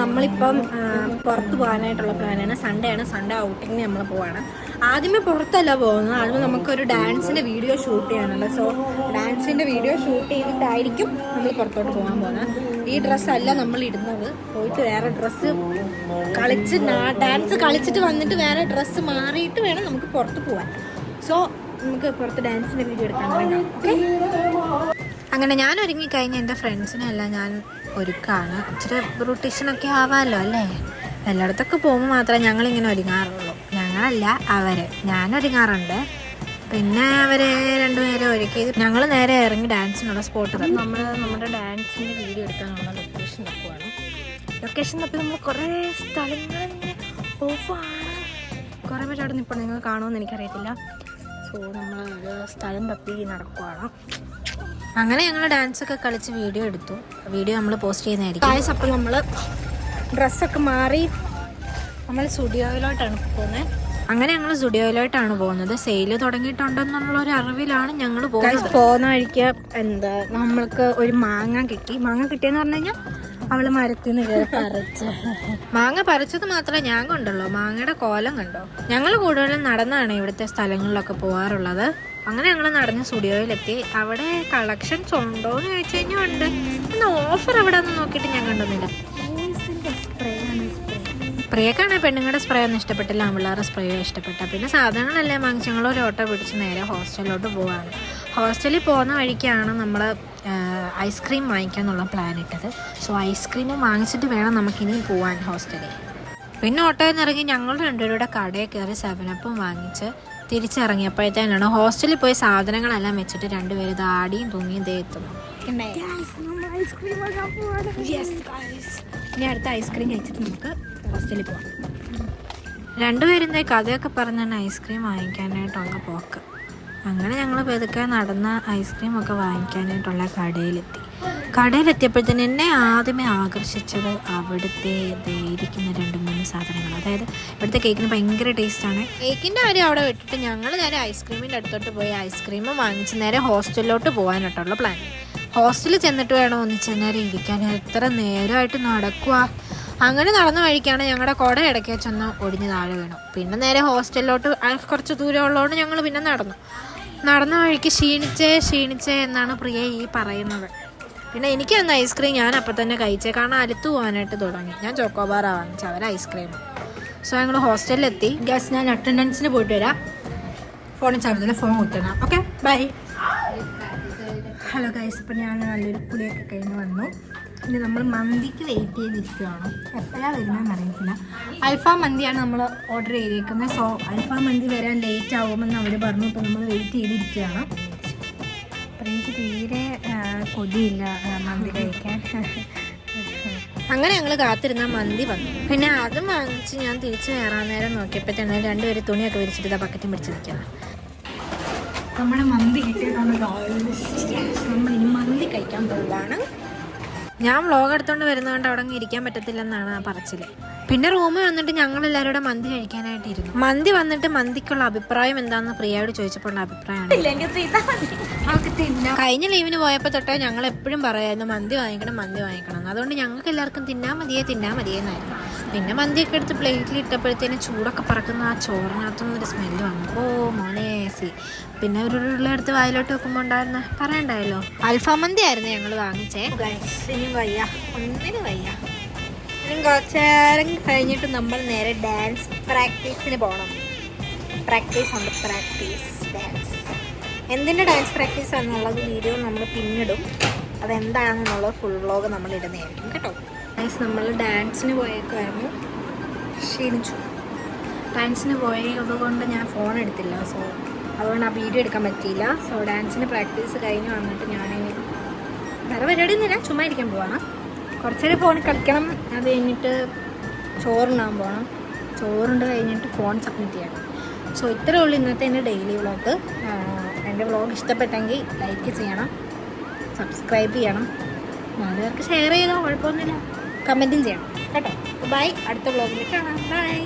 നമ്മളിപ്പം പുറത്ത് പോകാനായിട്ടുള്ള പ്ലാനാണ്. സൺഡേ ആണ്. സൺഡേ ഔട്ടിങ്ങിന് നമ്മൾ പോവാണ്. ആദ്യമേ പുറത്തല്ല പോകുന്നത്. ആദ്യമേ നമുക്കൊരു ഡാൻസിൻ്റെ വീഡിയോ ഷൂട്ട് ചെയ്യാനുള്ളത്. സോ ഡാൻസിൻ്റെ വീഡിയോ ഷൂട്ട് ചെയ്തിട്ടായിരിക്കും നമ്മൾ പുറത്തോട്ട് പോകാൻ പോകുന്നത്. ഈ ഡ്രസ്സല്ല നമ്മൾ ഇടുന്നത്. പോയിട്ട് വേറെ ഡ്രസ്സ് കളിച്ച് ഡാൻസ് കളിച്ചിട്ട് വന്നിട്ട് വേറെ ഡ്രസ്സ് മാറിയിട്ട് വേണം നമുക്ക് പുറത്ത് പോകാൻ. സോ നമുക്ക് പുറത്ത് ഡാൻസിൻ്റെ വീഡിയോ എടുക്കാൻ തുടങ്ങാം. ഓക്കെ. അങ്ങനെ ഞാൻ ഒരുങ്ങിക്കഴിഞ്ഞ് എൻ്റെ ഫ്രണ്ട്സിനെല്ലാം ഞാൻ ഒരുക്കാണ്. ഇച്ചിരി ബ്യൂട്ടീഷ്യനൊക്കെ ആവാമല്ലോ അല്ലേ. എല്ലായിടത്തൊക്കെ പോകുമ്പോൾ മാത്രമേ ഞങ്ങളിങ്ങനെ ഒരുങ്ങാറുള്ളൂ. ഞങ്ങളല്ല ഞാൻ ഒരുങ്ങാറുണ്ട്. പിന്നെ അവരെ രണ്ടുപേരെ ഒരുക്കി ഞങ്ങൾ നേരെ ഇറങ്ങി ഡാൻസിനുള്ള സ്പോട്ട്. നമ്മുടെ ഡാൻസിൻ്റെ വീഡിയോ എടുക്കാനുള്ള ലൊക്കേഷൻ തപ്പുവാണ്. ലൊക്കേഷൻ തപ്പി നമ്മൾ കുറേ സ്ഥലങ്ങളിങ്ങനെ ഓഫാണ്. കുറേ പേര് അവിടെ നിൽപ്പോൾ നിങ്ങൾ കാണുമെന്ന് എനിക്കറിയത്തില്ല. സോ നമ്മൾ ഒരു സ്ഥലം തപ്പി നടക്കുവാണ്. അങ്ങനെ ഞങ്ങൾ ഡാൻസൊക്കെ കളിച്ച് വീഡിയോ എടുത്തു. വീഡിയോ നമ്മൾ പോസ്റ്റ് ചെയ്യുന്നതായിരിക്കും. അപ്പോൾ നമ്മൾ ഡ്രസ്സൊക്കെ മാറി നമ്മൾ സ്റ്റുഡിയോയിലോട്ടാണ് പോകുന്നത്. അങ്ങനെ ഞങ്ങൾ സ്റ്റുഡിയോയിലോട്ടാണ് പോകുന്നത്. സെയിൽ തുടങ്ങിയിട്ടുണ്ടെന്നുള്ളൊരു അറിവിലാണ് ഞങ്ങൾ പോകുന്ന വഴിക്ക് നമ്മൾക്ക് ഒരു മാങ്ങ കിട്ടിയെന്ന് പറഞ്ഞു കഴിഞ്ഞാൽ അവള് മരത്തിൽ നിന്ന് കയറി പറിച്ച് മാങ്ങ പറിച്ചത് മാത്രമേ ഞാൻ കണ്ടുള്ളൂ. മാങ്ങയുടെ കോലം കണ്ടോ. ഞങ്ങൾ കൂടുതലും നടന്നാണ് ഇവിടുത്തെ സ്ഥലങ്ങളിലൊക്കെ പോകാറുള്ളത്. അങ്ങനെ ഞങ്ങൾ നടന്ന് സ്റ്റുഡിയോയിലെത്തി. അവിടെ കളക്ഷൻസ് ഉണ്ടോ എന്ന് ചോദിച്ചു കഴിഞ്ഞാൽ ഉണ്ട്. എന്നാൽ ഓഫർ എവിടെ നിന്ന് നോക്കിയിട്ട് ഞാൻ കണ്ടൊന്നുമില്ല. സ്പ്രേക്കാണ് പെണ്ണുങ്ങളുടെ സ്പ്രേ ഒന്നും ഇഷ്ടപ്പെട്ടില്ല. ആമ്പിള്ളേരുടെ സ്പ്രേ ഇഷ്ടപ്പെട്ട. പിന്നെ സാധനങ്ങളെല്ലാം വാങ്ങിച്ച് ഞങ്ങൾ ഒരു ഓട്ടോ പിടിച്ച് നേരെ ഹോസ്റ്റലിലോട്ട് പോവാണ്. ഹോസ്റ്റലിൽ പോകുന്ന വഴിക്കാണ് നമ്മൾ ഐസ്ക്രീം വാങ്ങിക്കാന്നുള്ള പ്ലാൻ ഇട്ടത്. സോ ഐസ്ക്രീം വാങ്ങിച്ചിട്ട് വേണം നമുക്കിനി പോവാൻ ഹോസ്റ്റലിൽ. പിന്നെ ഓട്ടോയിൽ നിന്ന് ഇറങ്ങി ഞങ്ങൾ രണ്ടുപേരുടെ കടയിൽ കയറി 7-Up വാങ്ങിച്ച് തിരിച്ചിറങ്ങിയപ്പോഴത്തേനാണ് ഹോസ്റ്റലിൽ പോയി സാധനങ്ങളെല്ലാം വെച്ചിട്ട് രണ്ടുപേരും ദാടിയും തൂങ്ങിയും എത്തുന്നു. ഇനി അടുത്ത ഐസ്ക്രീം കഴിച്ചിട്ട് നമുക്ക് ഹോസ്റ്റലിൽ പോകാം. രണ്ടുപേരും കഥയൊക്കെ പറഞ്ഞാണ് ഐസ്ക്രീം വാങ്ങിക്കാനായിട്ടുള്ള പോക്ക്. അങ്ങനെ ഞങ്ങൾ പതുക്കെ നടന്ന ഐസ്ക്രീമൊക്കെ വാങ്ങിക്കാനായിട്ടുള്ള കടയിലെത്തിയപ്പോഴത്തേന് എന്നെ ആദ്യമേ ആകർഷിച്ചത് അവിടുത്തെ ഇരിക്കുന്ന 2-3 സാധനങ്ങൾ. അതായത് ഇവിടുത്തെ കേക്കിന് ഭയങ്കര ടേസ്റ്റാണ്. കേക്കിൻ്റെ കാര്യം അവിടെ വിട്ടിട്ട് ഞങ്ങൾ നേരെ ഐസ്ക്രീമിൻ്റെ അടുത്തോട്ട് പോയി ഐസ്ക്രീം വാങ്ങിച്ച് നേരെ ഹോസ്റ്റലിലോട്ട് പോകാനായിട്ടുള്ള പ്ലാൻ. ഹോസ്റ്റലിൽ ചെന്നിട്ട് വേണം ഒന്നിച്ച് നേരം ഇരിക്കാൻ. എത്ര നേരമായിട്ട് നടക്കുക. അങ്ങനെ നടന്ന വഴിക്കാണ് ഞങ്ങളുടെ കുട ഇടയ്ക്ക് ചെന്ന് ഒടിഞ്ഞ് താഴെ വീണു. പിന്നെ നേരെ ഹോസ്റ്റലിലോട്ട് കുറച്ച് ദൂരം ഉള്ളതുകൊണ്ട് ഞങ്ങൾ പിന്നെ നടന്ന വഴിക്ക് ക്ഷീണിച്ചേ എന്നാണ് പ്രിയ ഈ പറയുന്നത്. പിന്നെ എനിക്ക് തന്ന ഐസ്ക്രീം ഞാൻ അപ്പം തന്നെ കഴിച്ചേ. കാരണം അലുത്തു പോകാനായിട്ട് തുടങ്ങി. ഞാൻ ചോക്കോബാറാണ് വാങ്ങിച്ചത്, അവർ ഐസ്ക്രീം. സോ ഞങ്ങൾ ഹോസ്റ്റലിലെത്തി. ഗസ് ഞാൻ അറ്റൻഡൻസിന് പോയിട്ട് വരാം. ഫോണിൽ ചാർജില്ല, ഫോൺ കുത്തണം. Okay, bye. ഹലോ ഗൈസ്, ഇപ്പം ഞാൻ നല്ലൊരു കുളിയൊക്കെ കഴിഞ്ഞ് വന്നു. ഇനി നമ്മൾ മന്തിക്ക് വെയിറ്റ് ചെയ്തിരിക്കുകയാണ്. എപ്പോഴാണ് വരുന്നതെന്ന് അറിയത്തില്ല. അൽഫാം മന്തിയാണ് നമ്മൾ ഓർഡർ ചെയ്തേക്കുന്നത്. സോ അൽഫാം മന്തി വരാൻ ലേറ്റ് ആവുമെന്ന് അവർ പറഞ്ഞു. ഇപ്പോൾ നമ്മൾ വെയിറ്റ് ചെയ്തിരിക്കുകയാണ്. അപ്പം എനിക്ക് തീരെ കൊതിയില്ല മന്തി കഴിക്കാൻ. അങ്ങനെ ഞങ്ങൾ കാത്തിരുന്ന മന്തി വന്നു. പിന്നെ അതും വാങ്ങിച്ച് ഞാൻ തിരിച്ച് കയറാൻ നേരം നോക്കിയപ്പോഴത്തേനും രണ്ടുപേരും തുണിയൊക്കെ വിരിച്ചിട്ട് ഇതാ ബക്കറ്റും പിടിച്ചിരിക്കുകയാണ്. നമ്മുടെ മന്തി കിട്ടിയതാണ്. നമ്മളിനി മന്തി കഴിക്കാൻ പോവുകയാണ്. ഞാൻ വ്ളോഗ് എടുത്തുകൊണ്ട് വരുന്നതുകൊണ്ട് അവിടെ ഇരിക്കാൻ പറ്റത്തില്ലെന്നാണ് ആ പറച്ചിൽ. പിന്നെ റൂമിൽ വന്നിട്ട് ഞങ്ങളെല്ലാവരും കൂടെ മന്തി കഴിക്കാനായിട്ടിരുന്നു. മന്തി വന്നിട്ട് മന്തിക്കുള്ള അഭിപ്രായം എന്താണെന്ന് പ്രിയയോട് ചോദിച്ചപ്പോൾ അഭിപ്രായമാണ്. കഴിഞ്ഞ ലീവിന് പോയപ്പോൾ തൊട്ടേ ഞങ്ങൾ എപ്പോഴും പറയായിരുന്നു മന്തി വാങ്ങിക്കണം. അതുകൊണ്ട് ഞങ്ങൾക്ക് എല്ലാവർക്കും തിന്നാൻ മതിയെന്നായിരുന്നു. പിന്നെ മന്തിയൊക്കെ എടുത്ത് പ്ലേറ്റിൽ ഇട്ടപ്പോഴത്തേനും ചൂടൊക്കെ പറക്കുന്ന ആ ചോറിനകത്തുനിന്നൊരു സ്മെല്ല് വന്നു. ഓ മോനെ പിന്നെ ഒരു ഉരുളെടുത്ത് വായിലോട്ട് വെക്കുമ്പോൾ ഉണ്ടായിരുന്ന പറയണ്ടായല്ലോ. അൽഫാം മന്തി ആയിരുന്നു ഞങ്ങൾ വാങ്ങിച്ചേ. ഇനിയും കുറച്ചേരം കഴിഞ്ഞിട്ട് നമ്മൾ നേരെ ഡാൻസ് പ്രാക്ടീസിന് പോകണം. Practice dance. എന്തിൻ്റെ ഡാൻസ് പ്രാക്ടീസ് എന്നുള്ളത് വീഡിയോ നമ്മൾ പിന്നിടും. അതെന്താണെന്നുള്ളത് ഫുൾ വ്ളോഗ് നമ്മൾ ഇടുന്നതായിരിക്കും കേട്ടോ. നമ്മൾ ഡാൻസിന് പോയേക്കുമായിരുന്നു. ക്ഷീണിച്ചു. ഡാൻസിന് പോയത് കൊണ്ട് ഞാൻ ഫോൺ എടുത്തില്ല. സോ അതുകൊണ്ട് ആ വീഡിയോ എടുക്കാൻ പറ്റിയില്ല. സോ ഡാൻസിന് പ്രാക്ടീസ് കഴിഞ്ഞ് വന്നിട്ട് ഞാൻ വേറെ പരിപാടിയൊന്നുമില്ല, ചുമ്മാ ഇരിക്കാൻ പോവാണ്. കുറച്ചേരം ഫോണിൽ കളിക്കണം. അത് കഴിഞ്ഞിട്ട് ചോറുണ്ടാകാൻ പോകണം. ചോറുണ്ട് കഴിഞ്ഞിട്ട് ഫോൺ സബ്മിറ്റ് ചെയ്യണം. സോ ഇത്രയേ ഉള്ളൂ ഇന്നത്തെ എൻ്റെ ഡെയിലി വ്ളോഗ്. എൻ്റെ വ്ളോഗ് ഇഷ്ടപ്പെട്ടെങ്കിൽ ലൈക്ക് ചെയ്യണം, സബ്സ്ക്രൈബ് ചെയ്യണം, 4 പേർക്ക് ഷെയർ ചെയ്തോ, കുഴപ്പമൊന്നുമില്ല. കമൻറ്റും ചെയ്യണം കേട്ടോ. ബൈ. അടുത്ത വ്ളോഗിൽ കാണാം. ബൈ.